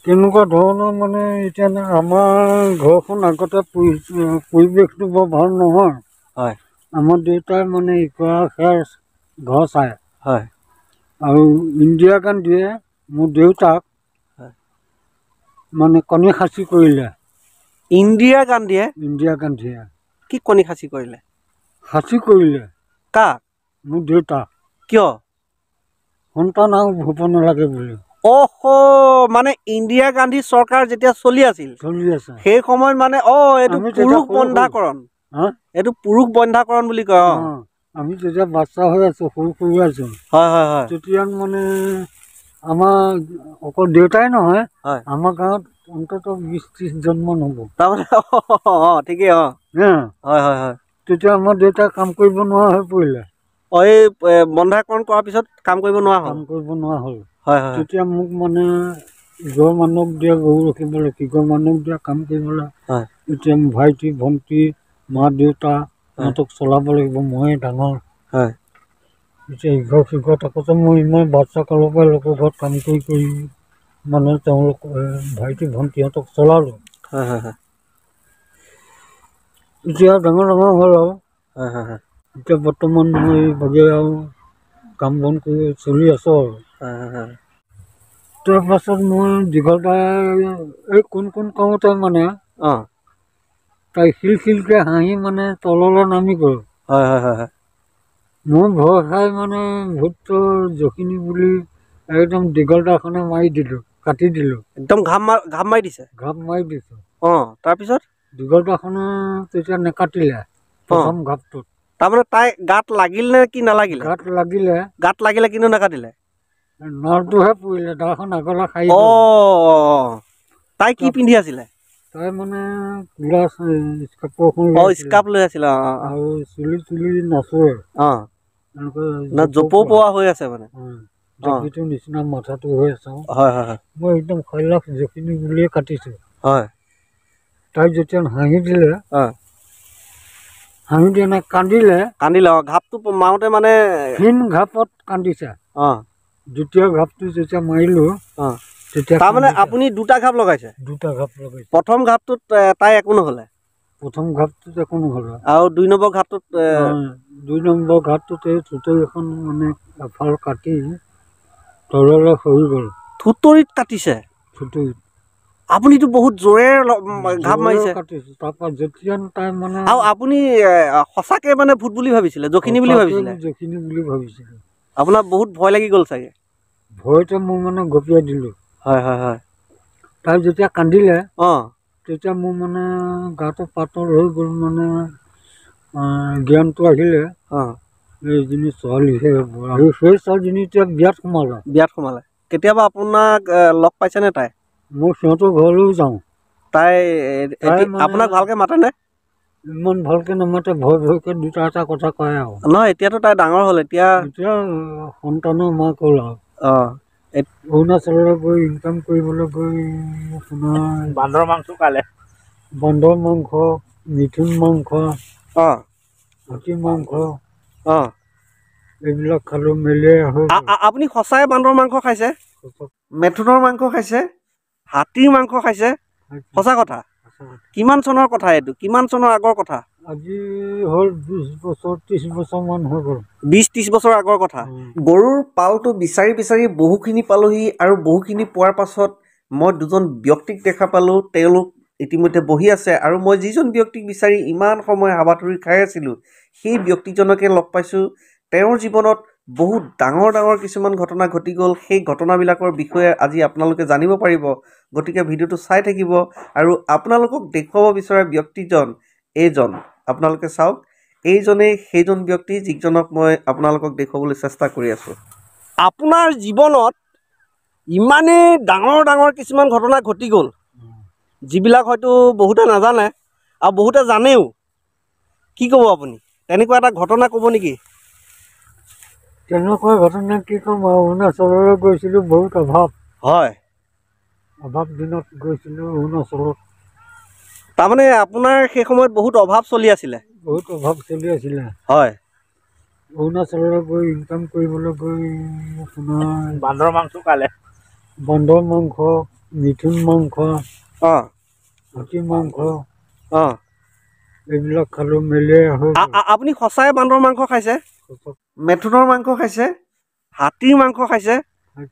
কেনেকুৱা ধৰণৰ মানে এতিয়া আমাৰ ঘৰখন আগতে পৰিৱেশটো বৰ ভাল নহয়। হয় আমাৰ দেউতাই মানে ইকুৱা খেৰ ঘৰ চায়। হয় আৰু ইন্দিৰা গান্ধীয়ে মোৰ দেউতাক মানে কণী খাচী কৰিলে। ইন্দিৰা গান্ধীয়ে ইন্দিৰা গান্ধীয়ে কি কণী খাচী কৰিলে? খাচী কৰিলে কাক? মোৰ দেউতাক। কিয়? সন্তান আৰু হ'ব নালাগে বুলি। মানে ইন্দিৰা গান্ধী চৰকাৰ যেতিয়া চলি আছিল চলি আছে সেই সময়ত মানে এইটো আমি তেতিয়া পুৰুষ বন্ধাকৰণ, হা এইটো পুৰুষ বন্ধাকৰণ বুলি কয়। আমি যেতিয়া বাচ্চা হৈ আছো, সৰু আছো, হয় হয় হয়, তেতিয়া মানে আমাৰ অকল দেউতাই নহয়, হয় আমাৰ গাঁৱত অন্তত 20-30 জনমান হ'ব। তাৰমানে ঠিকেই হয় হয় হয়। তেতিয়া আমাৰ দেউতাই কাম কৰিব নোৱাৰা হৈ পৰিলে। এই বন্ধাকৰণ কৰাৰ পিছত কাম কৰিব নোৱাৰা হ'ল। কাম কৰিব নোৱাৰা হ'ল। হয় হয়। তেতিয়া মোক মানে ইঘৰ মানুহক দিয়ে গৰু ৰখিবলৈ, সিঘৰ মানুহক দিয়ে কাম কৰিবলৈ। হয়। এতিয়া ভাইটি ভন্টি মা দেউতা সিহঁতক চলাব লাগিব, ময়ে ডাঙৰ। হয়। এতিয়া ইঘৰ সিঘৰ থাকোঁতে মই ইমান বাচ্চা কালৰ পৰাই লোকৰ ঘৰত কাম কৰি মানে তেওঁলোক ভাইটি ভন্টিহঁতক চলালোঁ। হয় হয় হয়। এতিয়া ডাঙৰ হ'ল আৰু। হয় হয় হয়। এতিয়া বৰ্তমান মই বাগে আৰু কাম বন কৰি চলি আছোঁ আৰু। হয় হয় হয়। তাৰপাছত মই দীঘলতাই এই কোন কৰোঁতে মানে তাই শিলকে হাঁহি মানে তললৈ নামি গ'ল। হয় হয় হয় হয়। মই ভয় খাই মানে ভূতৰ জখিনী বুলি একদম দীঘলতাখনে মাৰি দিলোঁ, কাটি দিলোঁ। একদম ঘাপ মাৰি দিছে? ঘাপ মাৰি দিছোঁ। তাৰপিছত? দীঘলতাখনে তেতিয়া নেকাটিলে প্ৰথম ঘাপটোত। তাৰমানে তাই গাত লাগিল নে কি নালাগিলে? গাত লাগিলে। গাত লাগিলে কিন্তু নাকাটিলে? নাৰটোহে পৰিলে, দাখন আগলৈ সাৰি গ'ল। তাই কি পিন্ধি আছিলে? তাই মানে কোলা কাপোৰ এখন স্কাৰ্ফ লৈ আছিলে আৰু চুলি নচুৱে। জপৌ-পোৱা হৈ আছে মানে। জাপিটোৰ নিচিনা মাথাটো হৈ আছে। হয় হয় হয়। মই একদম শৈলাখ জখিনী বুলিয়ে কাটিছোঁ। হয়। তাই যেতিয়া হাঁহি দিলে, হাঁহি দিয়া নাই কান্দিলে। ঘাপটো মাৰোতে মানে ক্ষীণ ঘাপত কান্দিছে। দ্বিতীয় ঘাপটো যেতিয়া মাৰিলোঁ, তেতিয়া তাৰমানে আপুনি দুটা ঘাপ লগাইছে? দুটা ঘাপ লগাইছে। প্ৰথম ঘাপটোত তাই একো নহ'লে? প্ৰথম ঘাপটোত একো নহ'লে। আৰু 2 নম্বৰ ঘাপটোত? 2 নম্বৰ ঘাপটোতে থুতৰি এখন মানে এফাল কাটি তললৈ সৰি গ'ল। থুতৰিত কাটিছে? থুতৰিত। আপুনিতো বহুত জোৰে ঘাপ মাৰিছে। কাটিছোঁ। তাৰপৰা যেতিয়া তাই মানে আৰু আপুনি সঁচাকে মানে ভূত বুলি ভাবিছিলে, জখিনী বুলি ভাবিছিলে? জখিনী বুলি ভাবিছিলোঁ। আপোনাৰ বহুত ভয় লাগি গ'ল চাগে? ভয়তে মই মানে গপিয়াই দিলোঁ। হয় হয় হয়। তাই যেতিয়া কান্দিলে, তেতিয়া মোৰ মানে গাটো পাতল হৈ গ'ল, মানে জ্ঞানটো আহিলে। এইজনী ছোৱালীহে হ'ব। আৰু সেই ছোৱালীজনী এতিয়া বিয়াত সোমালে। বিয়াত সোমালে। কেতিয়াবা আপোনাক লগ পাইছেনে তাই? মই সিহঁতৰ ঘৰলৈও যাওঁ। তাই আপোনাক ভালকে মাতেনে? ইমান ভালকে নামাতে, ভয়কে দুটা এটা কথা কয় আৰু। নহয়, এতিয়াতো তাই ডাঙৰ হ'ল। এতিয়া সন্তানৰ মাক হ'ল আৰু। অৰুণাচললৈ গৈ ইনকাম কৰিবলৈ গৈ আপোনাৰ বান্দৰ মাংস খালে। বান্দৰ মাংস, মিথুন মাংস, হাতী মাংস, এইবিলাক খালোঁ মেলে। আপুনি সঁচাই বান্দৰ মাংস খাইছে? মেথুনৰ মাংস খাইছে? হাতীৰ মাংস খাইছে? সঁচা কথা? কিমান চনৰ কথা এইটো? কিমান চনৰ আগৰ কথা? আজি হ'ল 20 বছৰ 30 বছৰমান হৈ গ'ল। 20-30 বছৰ আগৰ কথা। গৰুৰ পালটো বিচাৰি বিচাৰি বহুখিনি পালোহি, আৰু বহুখিনি পোৱাৰ পাছত মই দুজন ব্যক্তিক দেখা পালোঁ। তেওঁলোক ইতিমধ্যে বহি আছে, আৰু মই যিজন ব্যক্তিক বিচাৰি ইমান সময় হাবাথুৰি খাই আছিলোঁ, সেই ব্যক্তিজনকে লগ পাইছোঁ। তেওঁৰ জীৱনত বহুত ডাঙৰ ডাঙৰ কিছুমান ঘটনা ঘটি গ'ল। সেই ঘটনাবিলাকৰ বিষয়ে আজি আপোনালোকে জানিব পাৰিব। গতিকে ভিডিঅ'টো চাই থাকিব, আৰু আপোনালোকক দেখুৱাব বিচৰা ব্যক্তিজন এইজন। আপোনালোকে চাওক, এইজনেই সেইজন ব্যক্তি যিজনক মই আপোনালোকক দেখুৱাবলৈ চেষ্টা কৰি আছোঁ। আপোনাৰ জীৱনত ইমানেই ডাঙৰ ডাঙৰ কিছুমান ঘটনা ঘটি গ'ল, যিবিলাক হয়তো বহুতে নাজানে আৰু বহুতে জানেও। কি ক'ব আপুনি? তেনেকুৱা এটা ঘটনা ক'ব নেকি? তেনেকুৱা ঘটনা কি ক'ম আৰু, অৰুণাচললৈ গৈছিলোঁ, বহুত অভাৱ। হয়। অভাৱ দিনত গৈছিলোঁ অৰুণাচলত। তাৰমানে আপোনাৰ সেই সময়ত বহুত অভাৱ চলি আছিলে? বহুত অভাৱ চলি আছিলে। হয়। অৰুণাচললৈ গৈ ইনকাম কৰিবলৈ গৈ আপোনাৰ বান্দৰ মাংস খালে। বান্দৰ মাংস, মিথুন মাংস, অঁ হাতী মাংস অঁ এইবিলাক খালোঁ মেলেৰিয়া হৈ গ'ল। আপুনি সঁচাই বান্দৰ মাংস খাইছে, মেথুনৰ মাংস খাইছে, হাতীৰ মাংস খাইছে?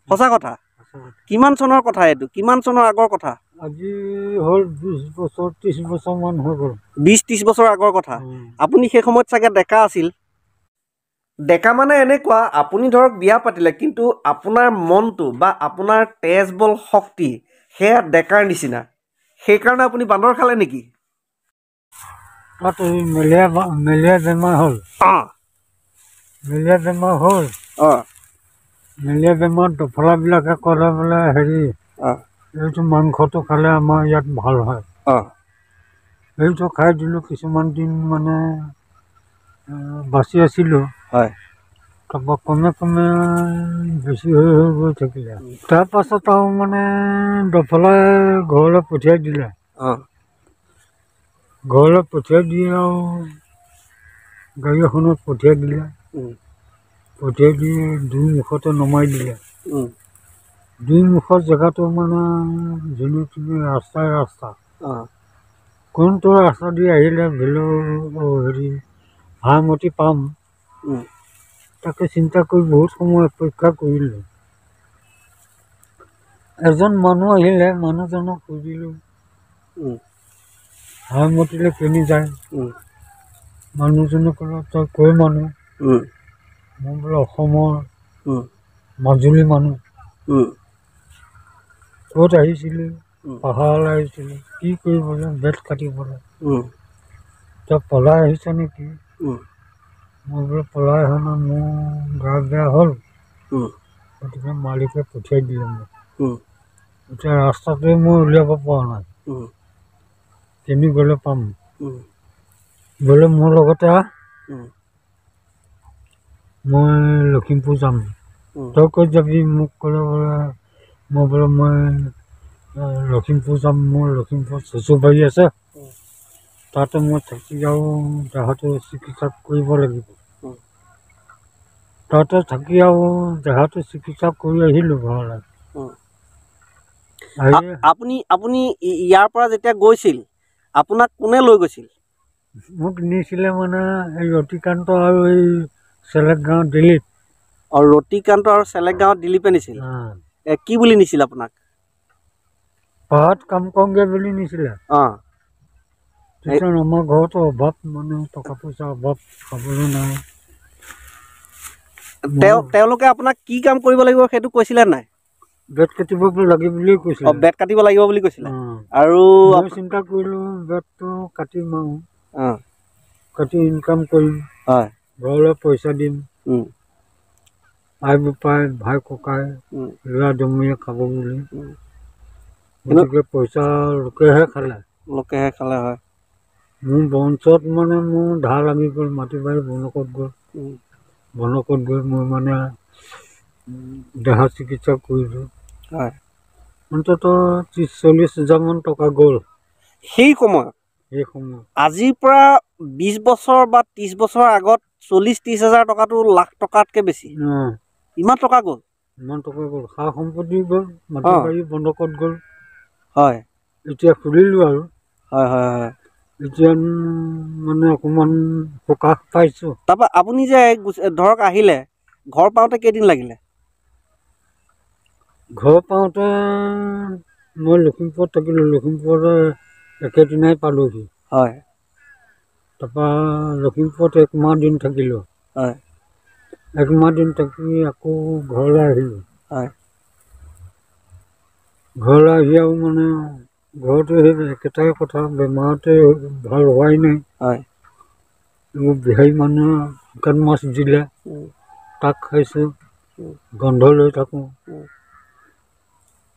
সঁচা কথা? কিমান চনৰ কথা এইটো? কিমান চনৰ আগৰ কথা? আজি হ'ল 20 বছৰ 30 বছৰমান হৈ গ'ল। 20-30 বছৰ আগৰ কথা। আপুনি সেই সময়ত চাগে ডেকা আছিল। ডেকা মানে এনেকুৱা, আপুনি ধৰক বিয়া পাতিলে, কিন্তু আপোনাৰ মনটো বা আপোনাৰ তেজ বল শক্তি সেয়া ডেকাৰ নিচিনা। সেইকাৰণে আপুনি বান্দৰ খালে নেকি? তাত এই মেলেৰিয়া বেমাৰ হ'ল। অঁ মেলেৰিয়া বেমাৰ হ'ল। অঁ মেলেৰিয়া বেমাৰত ডফলাবিলাকে ক'লে বোলে হেৰি অঁ এইটো মাংসটো খালে আমাৰ ইয়াত ভাল হয়। অঁ সেইটো খাই দিলোঁ। কিছুমান দিন মানে বাচি আছিলোঁ। হয়। তাৰপৰা ক্ৰমে বেছি হৈ গৈ থাকিলে। তাৰপাছত আৰু মানে ডফলাই ঘৰলৈ পঠিয়াই দিলে। অঁ ঘৰলৈ পঠিয়াই দি আৰু গাড়ী এখনত পঠিয়াই দিলে। পঠিয়াই দি দুই মুখতে নমাই দিলে। দুই মুখৰ জেগাটো মানে যোনে তোনে ৰাস্তা কোনটো ৰাস্তা দি আহিলে হেৰি হাৰমতি পাম, তাকে চিন্তা কৰি বহুত সময় অপেক্ষা কৰিলোঁ। এজন মানুহ আহিলে, মানুহজনক সুধিলোঁ হাৰমতিলৈ কেনি যায়? মানুহজনে ক'লে তই কৰ মানুহ? মই বোলে অসমৰ মাজুলী মানুহ। ক'ত আহিছিলোঁ? পাহাৰলৈ আহিছিলোঁ। কি কৰিবলৈ? বেত কাটিবলৈ। তই পলাই আহিছ নেকি? মই বোলে পলাই অহা নাই, মোৰ গা বেয়া হ'ল, গতিকে মালিকে পঠিয়াই দিলে মোক। এতিয়া ৰাস্তাটোৱে মই উলিয়াব পৰা নাই, কেনি গ'লে পাম? বোলে মোৰ লগতে আহ, মই লখিমপুৰ যাম। তই ক'ত যাবি? মোক ক'লে বোলে মই লখিমপুৰ যাম। মোৰ লখিমপুৰত চচুবাৰী আছে, তাতে মই থাকি আৰু দেহাটো চিকিৎসা কৰিব লাগিব। তাতে থাকি আৰু দেহাটো চিকিৎসা কৰি আহিলোঁ ঘৰলৈ। আপুনি ইয়াৰ পৰা যেতিয়া গৈছিল, আপোনাক কোনে লৈ গৈছিল? মোক নিছিলে মানে এই ৰতিকান্ত আৰু এই চেলেক গাঁও দিল্লীত। আৰু ৰতিকান্ত আৰু চেলেক গাঁৱত দিলীপে নিছিল? কি বুলি নিছিল আপোনাক? পাহাৰত কাম কৰোঁগৈ বুলি নিছিলে। অঁ তেতিয়া আমাৰ ঘৰতো অভাৱ, মানে টকা পইচা অভাৱ, খাবলৈ নাই। তেওঁলোকে আপোনাক কি কাম কৰিব লাগিব সেইটো কৈছিলে নাই? বেত কাটিব লাগে বুলিয়ে কৈছিলে। অঁ বেত কাটিব লাগিব বুলি কৈছিলে। আৰু মই চিন্তা কৰিলোঁ বেতটো কাটিম আৰু কাটি ইনকাম কৰিম, ঘৰলৈ পইচা দিম, আই বোপাই ভাই ককাই ল'ৰা দমৰীয়ে খাব বুলি। গতিকে পইচা লোকেহে খালে। হয়। মোৰ বঞ্চত মানে মোৰ ধাৰ লাগি গ'ল, মাটি বাৰী বনকত গ'ল। বনকত গৈ মই মানে দেহা চিকিৎসা কৰিলোঁ। অন্ততঃ 30-40 হাজাৰমান টকা গ'ল সেই সময়ত। আজিৰ পৰা 20 বছৰ বা 30 বছৰ আগত 40-30 হাজাৰ টকাটো লাখ টকাতকৈ বেছি। ইমান টকা গ'ল? ইমান টকা গ'ল। সা সম্পত্তি গ'ল, মাটি বাৰী বন্ধকত গ'ল। হয়। এতিয়া খুলিলোঁ আৰু। হয়। এতিয়া মানে অকণমান সকাহ পাইছোঁ। তাৰপৰা আপুনি যে ধৰক আহিলে, ঘৰ পাওঁতে কেইদিন লাগিলে? ঘৰ পাওঁতে মই লখিমপুৰত থাকিলোঁ। লখিমপুৰতে একেদিনাই পালোঁহি। হয়। তাৰপৰা লখিমপুৰত 1 মাহ দিন থাকিলোঁ। হয়। 1 মাহ দিন থাকি আকৌ ঘৰলৈ আহিলোঁ। হয়। ঘৰলৈ আহি আৰু মানে ঘৰতো সেই একেটাই কথা, বেমাৰতে ভাল হোৱাই নাই। মোৰ বিহাৰী মানুহে শুকান মাছ দিলে, তাক খাইছোঁ, গন্ধ লৈ থাকোঁ।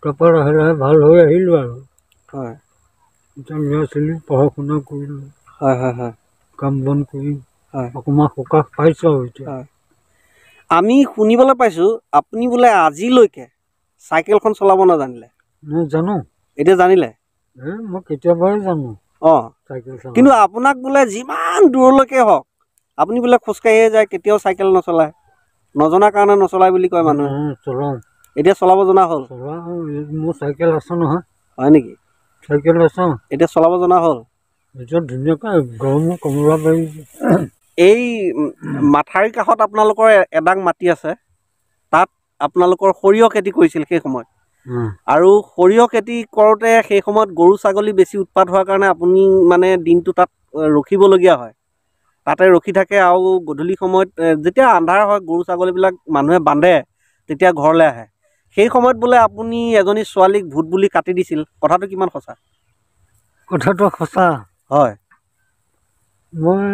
তাৰপৰা লাহে লাহে ভাল হৈ আহিলোঁ আৰু। এতিয়া ল'ৰা ছোৱালী পঢ়া শুনা কৰিলোঁ। কাম বন কৰি অকণমান সকাহ পাইছোঁ আৰু এতিয়া। আমি শুনিবলৈ পাইছোঁ আপুনি বোলে আজিলৈকে চাইকেলখন চলাব নাজানিলে? মই জানো। এতিয়া জানিলে? মই কেতিয়াবাই জানো চাইকেল চলাব। কিন্তু আপোনাক বোলে যিমান দূৰলৈকে হওক আপুনি বোলে খোজকাঢ়িয়ে যায়, কেতিয়াও চাইকেল নচলায়। নজনাৰ কাৰণে নচলায় বুলি কয় মানুহে। চলাওঁ। এতিয়া চলাব জনা হ'ল? মোৰ চাইকেল আছে নহয়। হয় নেকি? চাইকেল আছে। এতিয়া চলাব জনা হ'ল? এতিয়া ধুনীয়াকৈ গৰমো কমিব পাৰিছে। এই মাথাউৰিৰ কাষত আপোনালোকৰ এডাং মাটি আছে, তাত আপোনালোকৰ সৰিয়হ খেতি কৰিছিল সেই সময়ত, আৰু সৰিয়হ খেতি কৰোঁতে সেই সময়ত গৰু ছাগলী বেছি উৎপাত হোৱাৰ কাৰণে আপুনি মানে দিনটো তাত ৰখিবলগীয়া হয়। তাতে ৰখি থাকে আৰু গধূলি সময়ত যেতিয়া আন্ধাৰ হয় গৰু ছাগলীবিলাক মানুহে বান্ধে তেতিয়া ঘৰলৈ আহে। সেই সময়ত বোলে আপুনি এজনী ছোৱালীক ভূত বুলি কাটি দিছিল, কথাটো কিমান সঁচা? কথাটো সঁচা। হয়। মই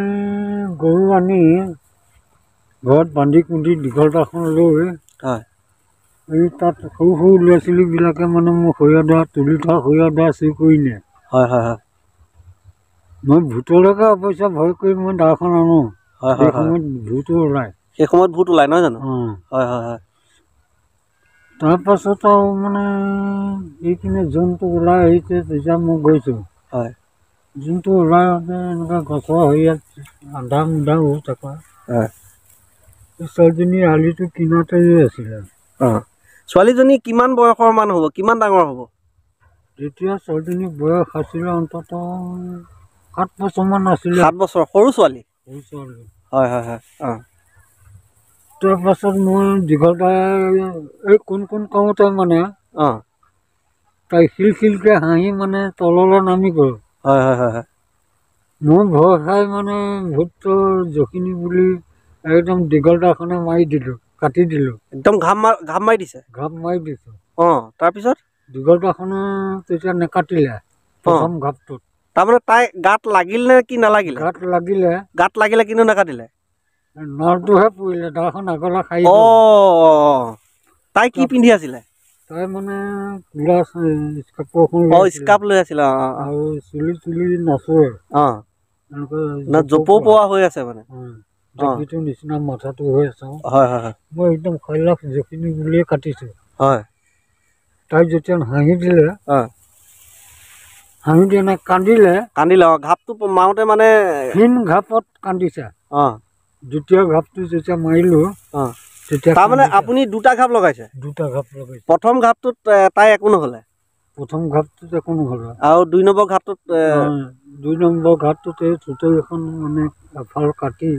গৰু আনি ঘৰত বান্ধি কুন্ধি দীঘলতাখন লৈ, হয়, এই তাত সৰু সৰু ল'ৰা ছোৱালীবিলাকে মানে মোৰ সৰিয়হ দৰা তুলি থোৱা সৰিয়হ দৰা চুৰ কৰি নিয়ে। হয় হয় হয়। মই ভূতলৈকে অৱশ্যে ভয় কৰি মই দাখন আনো। হয় সেই হয় হয়। সময়ত ভূতো ওলায়। সেই সময়ত ভূত ওলায় নহয় জানো? হয় হয় হয়। তাৰপাছত আৰু মানে এইখিনি যোনটো ওলাই আহিছে তেতিয়া মই গৈছোঁ। হয়। যোনটো ওলাই আহোঁতে এনেকুৱা গছৰ হেৰিয়াত আন্ধাৰ মুন্ধাৰ হৈ থকা। হয়। ছোৱালীজনী আলিটো কিনাৰতে আছিলে। ছোৱালীজনী কিমান বয়সৰ মান হ'ব, কিমান ডাঙৰ হ'ব? তেতিয়া ছোৱালীজনীৰ বয়স আছিলে অন্ততঃ 7 বছৰমান আছিলে। 7 বছৰ, সৰু ছোৱালী? সৰু ছোৱালী। হয় হয় হয়। তাৰপাছত মই দীঘলতা এই কোন কৰোঁতে মানে তাই শিলকে হাঁহি মানে তললৈ নামি গ'ল। হয় হয় হয় হয়। মই ভয় খাই মানে ভূতৰ জখিনী বুলি একদম দীঘলতাখনে মাৰি দিলোঁ, কাটি দিলোঁ। একদম ঘাপ মাৰি দিছে? ঘাপ মাৰি দিছোঁ। তাৰপিছত? দীঘলতাখনে তেতিয়া নেকাটিলে প্ৰথম ঘাপটোত। তাৰমানে তাই গাত লাগিল নে কি নালাগিলে? গাত লাগিলে। গাত লাগিলে কিন্তু নাকাটিলে? নৰটোহে পৰিলে, দাখন আগলৈ খাই গ'ল। তাই কি পিন্ধি আছিলে? তাই মানে কোলা কাপোৰ স্কাৰ্ফ লৈ আছিলে। আৰু চুলি নচৰে। জপৌপোৱা হৈ আছে মানে? জপিটোৰ নিচিনা মাথাটো হৈ আছে। হয় হয় হয়। মই একদম খৈলাখ জখিনী বুলিয়ে কাটিছোঁ। হয়। তাই যেতিয়া হাঁহি দিলে, হাঁহি দিয়ে কান্দিলে। ঘাপটো মাৰোঁতে মানে ক্ষীণ ঘাপত কান্দিছে। দ্বিতীয় ঘাপটো যেতিয়া মাৰিলোঁ, তেতিয়া তাৰমানে আপুনি দুটা ঘাপ লগাইছে? দুটা ঘাপ লগাইছে। প্ৰথম ঘাপটোত তাই একো নহ'লে? প্ৰথম ঘাপটোত একো নহ'লে। আৰু 2 নম্বৰ ঘাপটোত? 2 নম্বৰ ঘাপটোতে থুতৰিখন মানে এফাল কাটি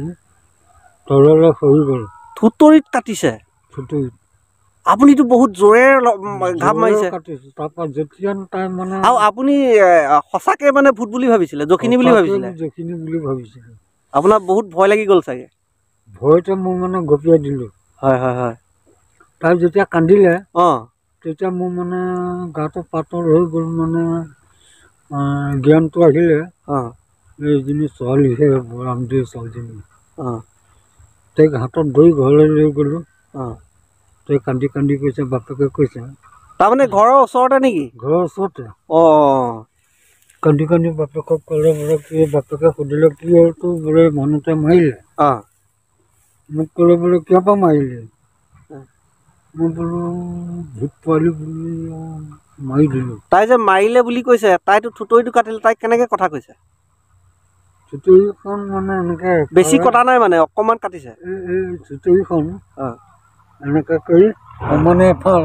তললৈ সৰি গ'ল। থুতৰিত কাটিছে? থুতৰিত। আপুনিতো বহুত জোৰে ঘাপ মাৰিছে। তাৰপৰা যেতিয়া তাই মানে আৰু আপুনি সঁচাকে মানে ভূত বুলি ভাবিছিলে, জখিনী বুলি ভাবিছিলে? জখিনী বুলি ভাবিছিলোঁ। আপোনাৰ বহুত ভয় লাগি গ'ল চাগে? ভয়তে মই মানে গপিয়াই দিলোঁ। হয় হয় হয়। তাই যেতিয়া কান্দিলে, তেতিয়া মোৰ মানে গাটো পাতল হৈ গ'ল, মানে জ্ঞানটো আহিলে। এইজনী ছোৱালীহে, ৰামদেৱ ছোৱালীজনী। তাইক হাতত ধৰি ঘৰলৈ লৈ গ'লোঁ। তাই কান্দি কান্দি কৈছে, বাপেকে কৈছে। তাৰমানে ঘৰৰ ওচৰতে নেকি? ঘৰৰ ওচৰতে। কান্দি কান্দি বাপেকক ক'লে, বোলে কি বাপেকে সুধিলে কি হ'ল তোৰ, বোলে মানুহটোৱে মাৰিলে। মোক ক'লে বোলে কিয় পৰা মাৰিলে? মই বোলো ভূত পোৱালি বুলি মাৰি দিলোঁ। তাই যে মাৰিলে বুলি কৈছে, তাইতো থুতৰিটো কাটিলে, তাইক কেনেকে কথা কৈছে? থুতৰিখন মানে এনেকে বেছি কটা নাই মানে, অকণমান কাটিছে? এই থুতৰিখন এনেকে কৰি সমানে এফাল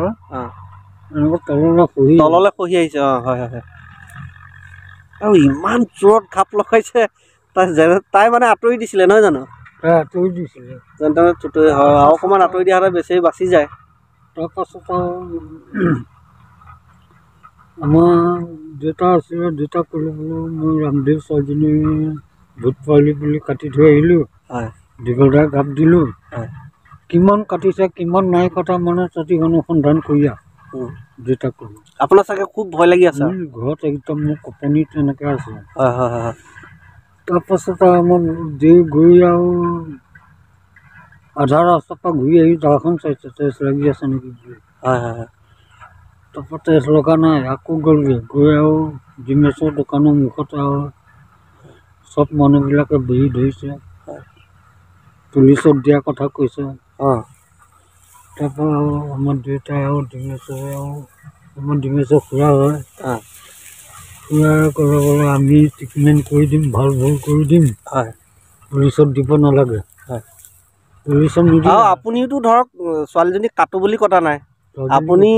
এনেকে তললৈ খহি আহিছে। হয় হয় হয়। আৰু ইমান জোৰত ঘাপ লগাইছে, তাই মানে আঁতৰি দিছিলে নহয় জানো? তাই আঁতৰি দিছিলে। যেন তেনে থুতৰি হয়, আৰু অকণমান আঁতৰি দিয়া হ'লে বেছি বাচি যায়। তাৰপাছত আমাৰ দেউতা আছিলে, দেউতাক ক'লো বোলো মই ৰামদেৱ ছোৱালীজনী ভূত পোৱালি বুলি কাটি থৈ আহিলোঁ। দীঘলদাৰ ঘাপ দিলোঁ। কিমান কাটিছে কিমান নাই কটা মানে তহঁতি অনুসন্ধান কৰি আহ। দেউতাক ক'লো। আপোনাৰ চাগে খুব ভয় লাগি আছে? ঘৰত একদম মোৰ কঁপনি তেনেকৈ আছে। হয় হয় হয়। তাৰপাছত আমাৰ দেৰি গৈ আৰু আধা ৰাস্তাৰ পৰা ঘূৰি আহি দাখন চাইছে তেজ লাগি আছে নেকি বুলি। হয় হয় হয়। তাৰপৰা তেজ লগা নাই, আকৌ গ'লগৈ। গৈ আৰু ডিমেশ্বৰ দোকানৰ মুখত আৰু চব মানুহবিলাকে ভিৰ ধৰিছে। পুলিচত দিয়া কথা কৈছে। তাৰপৰা আৰু আমাৰ দেউতাই আৰু ডিমেশ্বৰে আৰু আমাৰ ডিমেশ্বৰ খুৰা হয়। খুৰাই ক'লে বোলে আমি ট্ৰিটমেণ্ট কৰি দিম, ভাল কৰি দিম। পুলিচত দিব নালাগে। পুলিচত নিদিয়ে। আপুনিওতো ধৰক ছোৱালীজনীক কাটো বুলি কটা নাই। আপুনি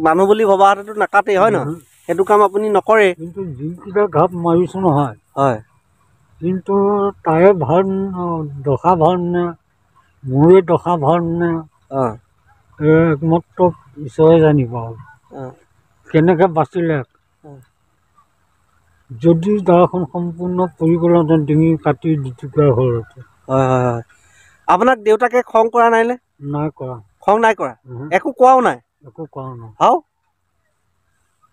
মানুহ বুলি ভবা হেঁতেতো নাকাটেই হয় নহয় সেইটো কাম আপুনি নকৰে কিন্তু যিকেইটা ঘাপ মাৰিছোঁ নহয় হয় কিন্তু তাৰে ভাল দশা ভাল নে মোৰে দশা ভাল নে একমাত্ৰ ঈশ্বৰে জানিব কেনেকৈ বাচিলে যদি দাখন সম্পূৰ্ণ পৰি গ'লহেঁতেন ডিঙি কাটি দুটুকুৰা হ'লহেঁতেন হয় হয় হয় আপোনাক দেউতাকে খং কৰা নাই নে নাই কৰা খং নাই কৰা একো কোৱাও নাই একো কৰা নাই হাও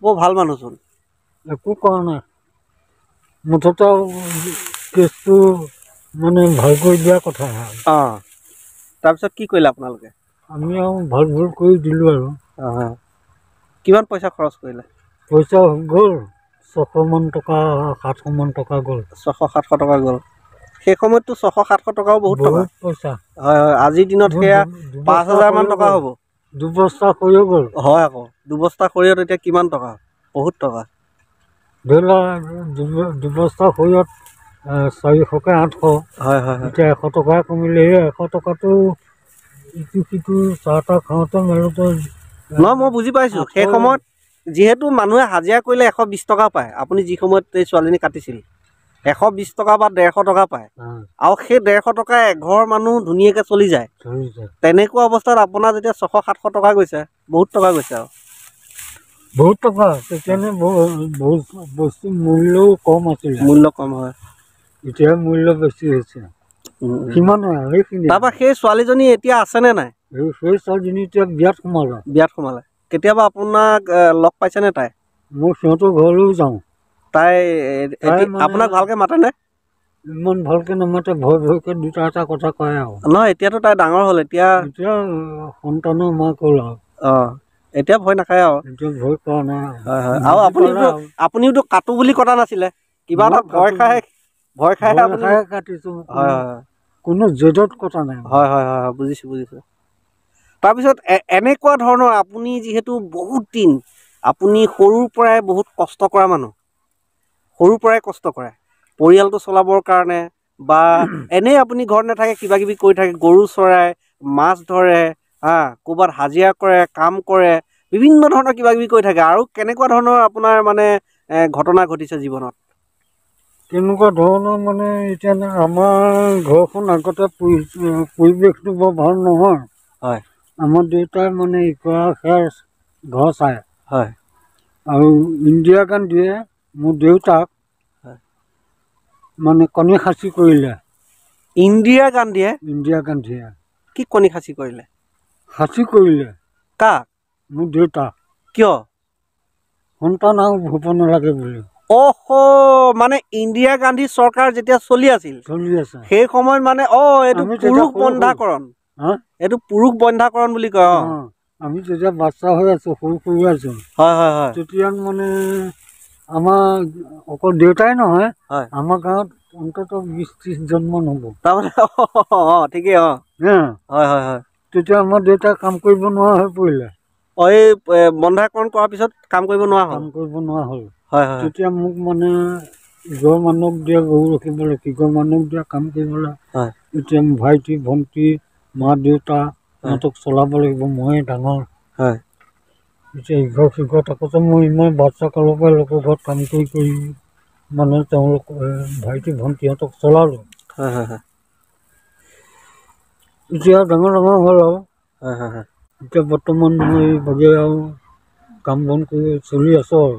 বৰ ভাল মানুহচোন একো কৰা নাই মুঠতে কেছটো মানে ভাল কৰি দিয়া কথা অঁ তাৰপিছত কি কৰিলে আপোনালোকে আমি আৰু ভাল ভুল কৰি দিলোঁ আৰু কিমান পইচা খৰচ কৰিলে পইচা গ'ল 600মান টকা 700মান টকা গ'ল 600-700 টকা গ'ল সেই সময়ততো 600-700 টকাও বহুত পইচা হয় হয় আজিৰ দিনত সেয়া 5,000 টকা হ'ব দুবস্তা সৰিয়হ গ'ল হয় আকৌ দুবস্তা সৰিয়হত এতিয়া কিমান টকা বহুত টকা ধৰি লোৱা দুবস্তা সৰিয়হত 400কে 800 হয় হয় এতিয়া 100 টকা কমিলে সেই 100 টকাটো ইটো সিটো চাহ তাহ খাওঁতে মেলোতে নহয় মই বুজি পাইছোঁ সেই সময়ত যিহেতু মানুহে হাজিৰা কৰিলে 120 টকা পায় আপুনি যি সময়ত এই ছোৱালীজনী কাটিছিল 120 টকা বা 150 টকা পায় আৰু সেই 150 টকা এঘৰ মানুহ ধুনীয়াকৈ চলি যায় তেনেকুৱা অৱস্থাত আপোনাৰ যেতিয়া 600-700 টকা গৈছে বহুত টকা গৈছে আৰু বহুত টকা তেতিয়ানে বহুত বস্তু মূল্যও কম আছিল মূল্য কম হয় এতিয়া মূল্য বেছি হৈছে সিমানে সেইখিনি তাৰপৰা সেই ছোৱালীজনী এতিয়া আছেনে নাই সেই ছোৱালীজনী এতিয়া বিয়াত সোমালে কেতিয়াবা আপোনাক লগ পাইছেনে তাই মই সিহঁতৰ ঘৰলৈও যাওঁ তাই আপোনাক ভালকৈ মাতেনে ইমান ভালকৈ নামাতে ভয় ভয়কৈ দুটা এটা কথা কয় আৰু নহয় এতিয়াতো তাই ডাঙৰ হ'ল এতিয়া সন্তানৰ মাক হ'ল আৰু অঁ এতিয়া ভয় নাখায় আৰু এতিয়া ভয় কৰা নাই হয় হয় আৰু আপুনিওতো কাটো বুলি কটা নাছিলে কিবা এটা ভয় খাই কাটিছোঁ হয় হয় কোনো জেদত কটা নাই হয় হয় হয় বুজিছোঁ বুজিছোঁ তাৰপিছত এনেকুৱা ধৰণৰ আপুনি যিহেতু বহুত দিন আপুনি সৰুৰ পৰাই বহুত কষ্ট কৰা মানুহ সৰুৰ পৰাই কষ্ট কৰে পৰিয়ালটো চলাবৰ কাৰণে বা এনেই আপুনি ঘৰত নাথাকে কিবা কিবি কৰি থাকে গৰু চৰায় মাছ ধৰে ক'ৰবাত হাজিৰা কৰে কাম কৰে বিভিন্ন ধৰণৰ কিবা কিবি কৰি থাকে আৰু কেনেকুৱা ধৰণৰ আপোনাৰ মানে ঘটনা ঘটিছে জীৱনত কেনেকুৱা ধৰণৰ মানে এতিয়া আমাৰ ঘৰখন আগতে পৰিৱেশটো বৰ ভাল নহয় হয় আমাৰ দেউতাই মানে ইকুৱাৰ খেৰ ঘৰ চায় হয় আৰু ইন্দিৰা গান্ধীয়ে মোৰ দেউতাক মানে কণী খাচী কৰিলে ইন্দিৰা গান্ধীয়ে কি কণী খাচী কৰিলে কাক মোৰ দেউতাক কিয় সন্তান আৰু হ'ব নালাগে বুলি মানে ইন্দিৰা গান্ধী চৰকাৰ যেতিয়া চলি আছে সেই সময়ত মানে এইটো পুৰুষ বন্ধাকৰণ এইটো পুৰুষ বন্ধাকৰণ বুলি কয় আমি যেতিয়া বাচ্চা হৈ আছো সৰু আছো হয় হয় হয় তেতিয়া মানে আমাৰ অকল দেউতাই নহয় আমাৰ গাঁৱত অন্তত 20-30 জনমান হ'ব তাৰমানে ঠিকেই হয় হয় হয় তেতিয়া আমাৰ দেউতাই কাম কৰিব নোৱাৰা হৈ পৰিলে এই বন্ধাকৰণ কৰাৰ পিছত কাম কৰিব নোৱাৰা হ'ল হয় হয় তেতিয়া মোক মানে ইঘৰ মানুহক দিয়া গৰু ৰাখিবলৈ সিঘৰ মানুহক দিয়া কাম কৰিবলৈ এতিয়া ভাইটি ভণ্টি মা দেউতা সিহঁতক চলাব লাগিব ময়ে ডাঙৰ এতিয়া ইঘৰ সিঘৰ থাকোঁতে মই ইমান বাচ্ছা কালৰ পৰাই লোকৰ ঘৰত কাম কৰি মানে তেওঁলোক ভাইটি ভণ্টিহঁতক চলালোঁ এতিয়া ডাঙৰ হ'ল আৰু এতিয়া বৰ্তমান মই এইভাগে আৰু কাম বন কৰি চলি আছোঁ আৰু